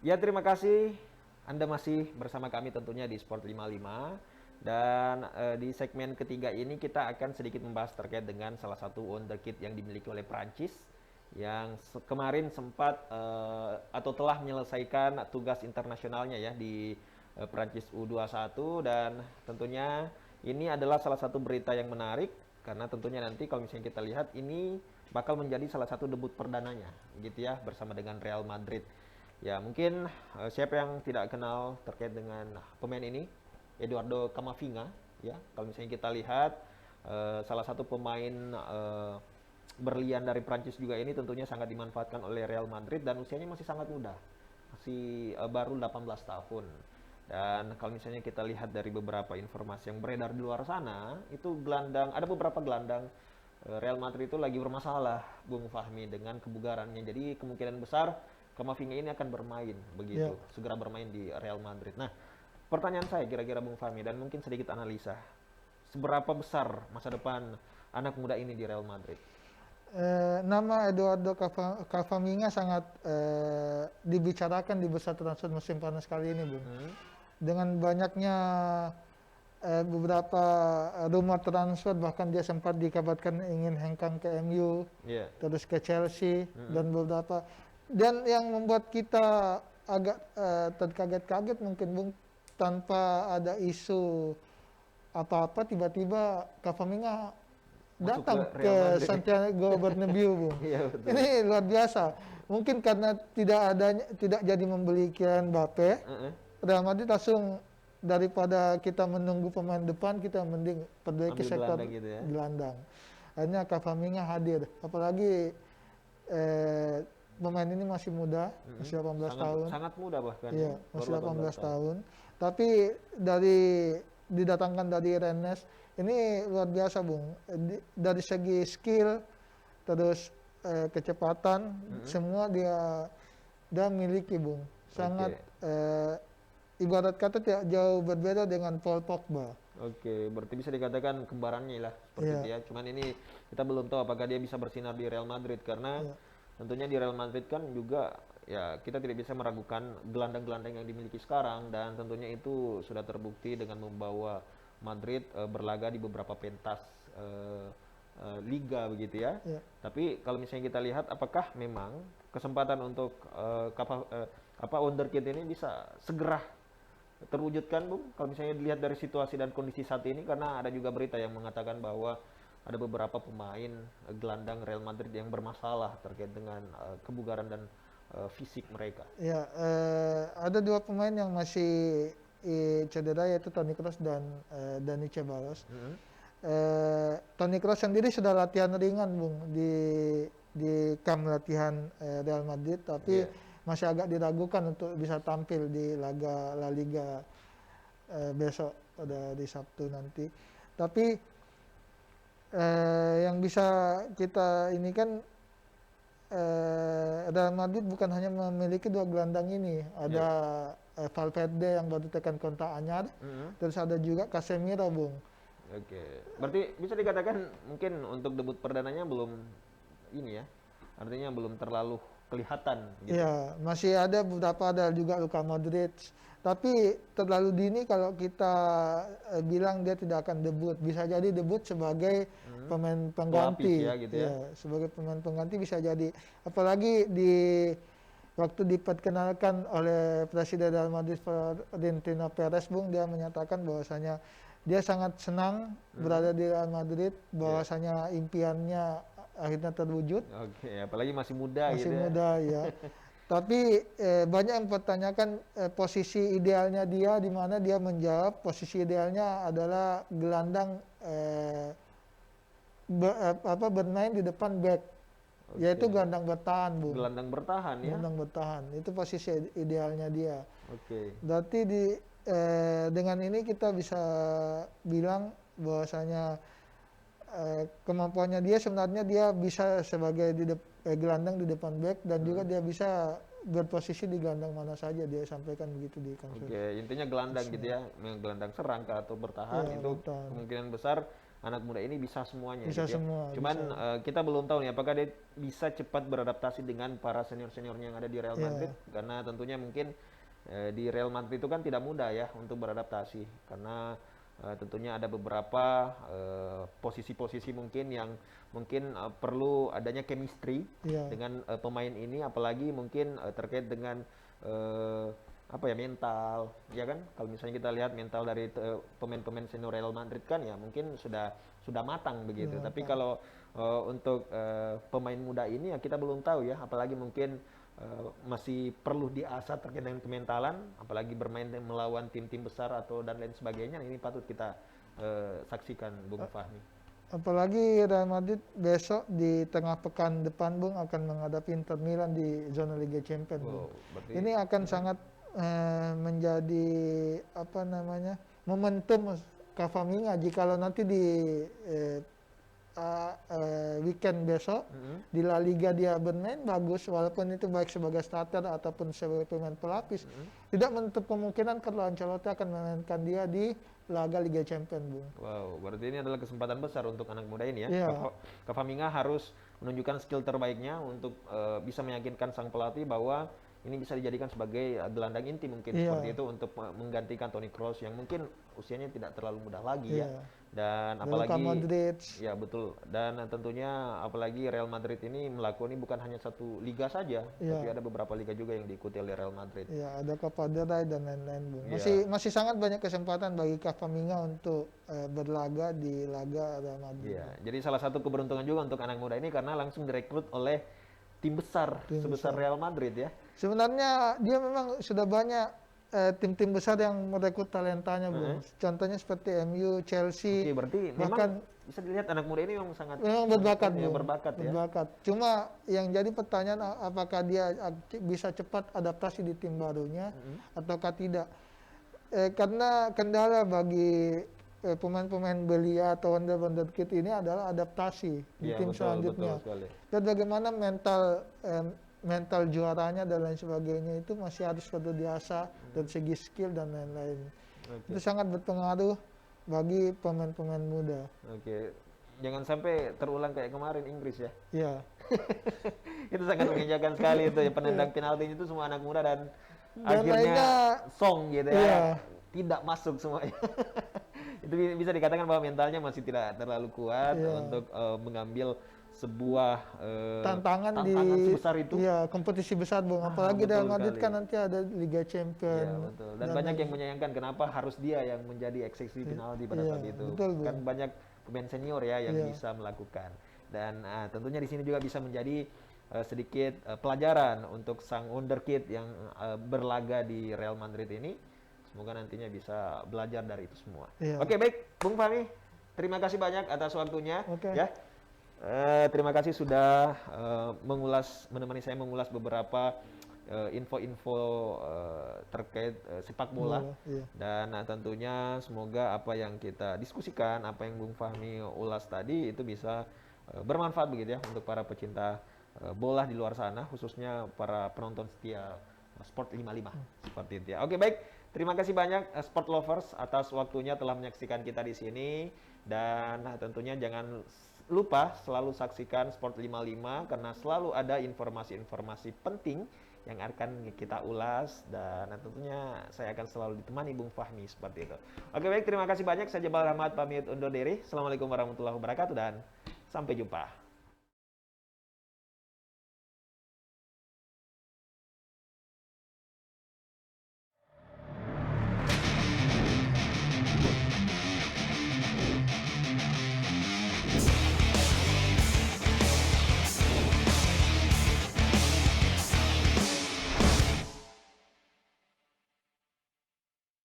Ya, terima kasih. Anda masih bersama kami tentunya di Sport 55. Dan di segmen ketiga ini kita akan sedikit membahas terkait dengan salah satu wonderkid yang dimiliki oleh Prancis yang kemarin sempat atau telah menyelesaikan tugas internasionalnya ya di Prancis U21, dan tentunya ini adalah salah satu berita yang menarik karena tentunya nanti kalau misalnya kita lihat ini bakal menjadi salah satu debut perdananya gitu ya bersama dengan Real Madrid. Ya, mungkin siapa yang tidak kenal terkait dengan pemain ini, Eduardo Camavinga, ya. Kalau misalnya kita lihat salah satu pemain berlian dari Prancis juga ini tentunya sangat dimanfaatkan oleh Real Madrid dan usianya masih sangat muda. Masih baru 18 tahun. Dan kalau misalnya kita lihat dari beberapa informasi yang beredar di luar sana, itu gelandang, ada beberapa gelandang Real Madrid itu lagi bermasalah, Bung Fahmi, dengan kebugarannya. Jadi kemungkinan besar Kamavinga ini akan bermain begitu, Ya, segera bermain di Real Madrid. Nah, pertanyaan saya kira-kira Bung Fahmi dan mungkin sedikit analisa, seberapa besar masa depan anak muda ini di Real Madrid? nama Eduardo Camavinga sangat dibicarakan di bursa transfer musim panas kali ini, Bung. Hmm? Dengan banyaknya beberapa rumor transfer, bahkan dia sempat dikabarkan ingin hengkang ke MU, Iya. terus ke Chelsea, Hmm? dan beberapa. Dan yang membuat kita agak terkaget-kaget mungkin, Bung, tanpa ada isu apa-apa, tiba-tiba Camavinga Masuk ke datang Real ke Madrid. Santiago Bernabeu, Bung. Iya, betul. Ini luar biasa. Mungkin karena tidak jadi membeli Kylian Mbappe, Heeh. Real Madrid langsung, daripada kita menunggu pemain depan, kita mending perbaiki Ambil sektor gelandang gitu ya. gelandang. Akhirnya Camavinga hadir. Apalagi pemain ini masih muda, Mm-mm. masih 18 Sangat tahun. sangat muda bahkan ya, Iya, baru masih 18 18 tahun. tahun. Tapi didatangkan dari Rennes, ini luar biasa, Bung. Dari segi skill, terus kecepatan, Mm-mm. semua dia dia miliki, Bung. Sangat Oke. ibarat kata tidak jauh berbeda dengan Paul Pogba. Oke, berarti bisa dikatakan kembarannya lah seperti itu Iya, ya. Cuman ini kita belum tahu apakah dia bisa bersinar di Real Madrid karena iya, tentunya di Real Madrid kan juga ya kita tidak bisa meragukan gelandang-gelandang yang dimiliki sekarang, dan tentunya itu sudah terbukti dengan membawa Madrid berlaga di beberapa pentas liga begitu ya. iya. Tapi kalau misalnya kita lihat apakah memang kesempatan untuk apa wonderkid ini bisa segera terwujudkan, Bung, kalau misalnya dilihat dari situasi dan kondisi saat ini, karena ada juga berita yang mengatakan bahwa ada beberapa pemain gelandang Real Madrid yang bermasalah terkait dengan kebugaran dan fisik mereka. Ya, ada dua pemain yang masih cedera, yaitu Toni Kroos dan Dani Ceballos. Mm-hmm. Toni Kroos sendiri sudah latihan ringan, Bung, di kamp latihan Real Madrid, tapi Yeah. masih agak diragukan untuk bisa tampil di laga La Liga besok pada di Sabtu nanti. Tapi yang bisa kita ini kan, Real Madrid bukan hanya memiliki dua gelandang ini, ada Yeah. Valverde yang baru tekan kontak anyar, Mm-hmm. terus ada juga Casemiro, Bung. Oke, berarti bisa dikatakan mungkin untuk debut perdananya belum ini ya, artinya belum terlalu kelihatan gitu. Ya, masih ada beberapa, ada juga Luka Modric. Tapi terlalu dini kalau kita bilang dia tidak akan debut. Bisa jadi debut sebagai Hmm. pemain Pelapis pengganti. ya gitu ya. Ya, sebagai pemain pengganti bisa jadi. Apalagi waktu diperkenalkan oleh Presiden Real Madrid Florentino Perez, Bung, dia menyatakan bahwasanya dia sangat senang Hmm. berada di Real Madrid, Ya. bahwasanya impiannya akhirnya terwujud. Oke, apalagi masih muda Masih gitu ya. muda, ya. Tapi banyak yang mempertanyakan posisi idealnya dia, di mana dia menjawab posisi idealnya adalah gelandang, bermain di depan back, yaitu Oke. gelandang bertahan, Bung. Gelandang bertahan ya. Gelandang bertahan itu posisi idealnya dia. Oke. Berarti dengan ini kita bisa bilang bahwasanya kemampuannya dia sebenarnya dia bisa sebagai gelandang di depan back, dan juga Hmm. dia bisa berposisi di gelandang mana saja, dia sampaikan begitu di konferensi. Oke, intinya gelandang gitu ya. Gelandang serang kah atau bertahan Ya, itu bertahan. kemungkinan besar anak muda ini bisa semuanya Bisa gitu ya. semua, Cuman bisa. kita belum tahu nih apakah dia bisa cepat beradaptasi dengan para senior-seniornya yang ada di Real Ya, Madrid, karena tentunya mungkin di Real Madrid itu kan tidak mudah ya untuk beradaptasi, karena tentunya ada beberapa posisi-posisi mungkin yang mungkin perlu adanya chemistry ya, dengan pemain ini, apalagi mungkin terkait dengan eh, apa ya, mental, ya kan? Kalau misalnya kita lihat mental dari pemain-pemain senior Real Madrid kan ya mungkin sudah matang begitu. ya, Tapi Pak. kalau untuk pemain muda ini ya kita belum tahu ya, apalagi mungkin masih perlu diasah terkait dengan kementalan, apalagi bermain melawan tim-tim besar atau dan lain sebagainya. Ini patut kita saksikan, Bung Fahmi. Apalagi Real Madrid besok di tengah pekan depan, Bung, akan menghadapi Inter Milan di zona Liga Champions, Bung. Wow, berarti Ini akan sangat menjadi apa namanya, momentum Cavaminga jikalau nanti di eh, weekend besok di La Liga dia bermain bagus, walaupun itu baik sebagai starter ataupun sebagai pemain pelapis, tidak menutup kemungkinan kalau Ancelotti akan memainkan dia di laga Liga Champions, Bung. Wow, berarti ini adalah kesempatan besar untuk anak muda ini ya. Iya. Cavaminga harus menunjukkan skill terbaiknya untuk bisa meyakinkan sang pelatih bahwa ini bisa dijadikan sebagai gelandang inti mungkin Iya. seperti itu untuk menggantikan Toni Kroos yang mungkin usianya tidak terlalu muda lagi ya. Iya. Dan Luka apalagi Modric. ya betul. Dan tentunya apalagi Real Madrid ini melakoni bukan hanya satu liga saja, Iya. tapi ada beberapa liga juga yang diikuti oleh Real Madrid. Ya, ada Copa del Rey dan lain-lain, Bung. Iya. Masih sangat banyak kesempatan bagi Cavaminga untuk berlaga di laga Real Madrid. Iya, jadi salah satu keberuntungan juga untuk anak muda ini karena langsung direkrut oleh tim besar sebesar Real Madrid ya. Sebenarnya dia memang sudah banyak tim-tim besar yang merekrut talentanya, Bung. Contohnya seperti MU, Chelsea. Oke, berarti bahkan memang bisa dilihat anak muda ini memang sangat berbakat, ya, Bung. berbakat ya. Berbakat. Cuma yang jadi pertanyaan apakah dia bisa cepat adaptasi di tim barunya ataukah tidak. Karena kendala bagi pemain-pemain belia atau wonder-wonder kid ini adalah adaptasi di Iya, tim betul, selanjutnya. betul sekali. Dan bagaimana mental juaranya dan lain sebagainya itu masih harus perlu diasah dari segi skill dan lain-lain. Oke. Itu sangat berpengaruh bagi pemain-pemain muda. Oke. Jangan sampai terulang kayak kemarin Inggris ya. Ya, Itu sangat menginjakan sekali itu ya, penendang penalti itu semua anak muda dan Dan akhirnya lainnya- song gitu ya. Iya. Tidak masuk semuanya. Itu bisa dikatakan bahwa mentalnya masih tidak terlalu kuat Iya. untuk mengambil sebuah tantangan di sebesar itu. Iya, kompetisi besar, Bung. Apalagi betul Real Madrid sekali. kan nanti ada Liga Champions. Iya, betul. Dan banyak yang menyayangkan kenapa harus dia yang menjadi eksekusi penalti pada Iya, saat itu. betul, Bu. Kan banyak pemain senior ya yang Iya. bisa melakukan. Dan tentunya di sini juga bisa menjadi sedikit pelajaran untuk sang wonderkid yang berlaga di Real Madrid ini. Semoga nantinya bisa belajar dari itu semua. Iya. Oke, baik, Bung Fahmi. Terima kasih banyak atas waktunya. Oke. Ya. Terima kasih sudah menemani saya mengulas beberapa info-info terkait sepak bola. Iya. Dan tentunya semoga apa yang kita diskusikan, apa yang Bung Fahmi ulas tadi itu bisa bermanfaat begitu ya untuk para pecinta bola di luar sana, khususnya para penonton setia Sport 55 seperti itu ya. Oke, baik. Terima kasih banyak Sport Lovers atas waktunya telah menyaksikan kita di sini, dan tentunya jangan lupa selalu saksikan Sport 55 karena selalu ada informasi-informasi penting yang akan kita ulas, dan tentunya saya akan selalu ditemani Bung Fahmi seperti itu. Oke, baik, terima kasih banyak. Saya Jabal Rahmat pamit undur diri. Assalamualaikum warahmatullahi wabarakatuh dan sampai jumpa.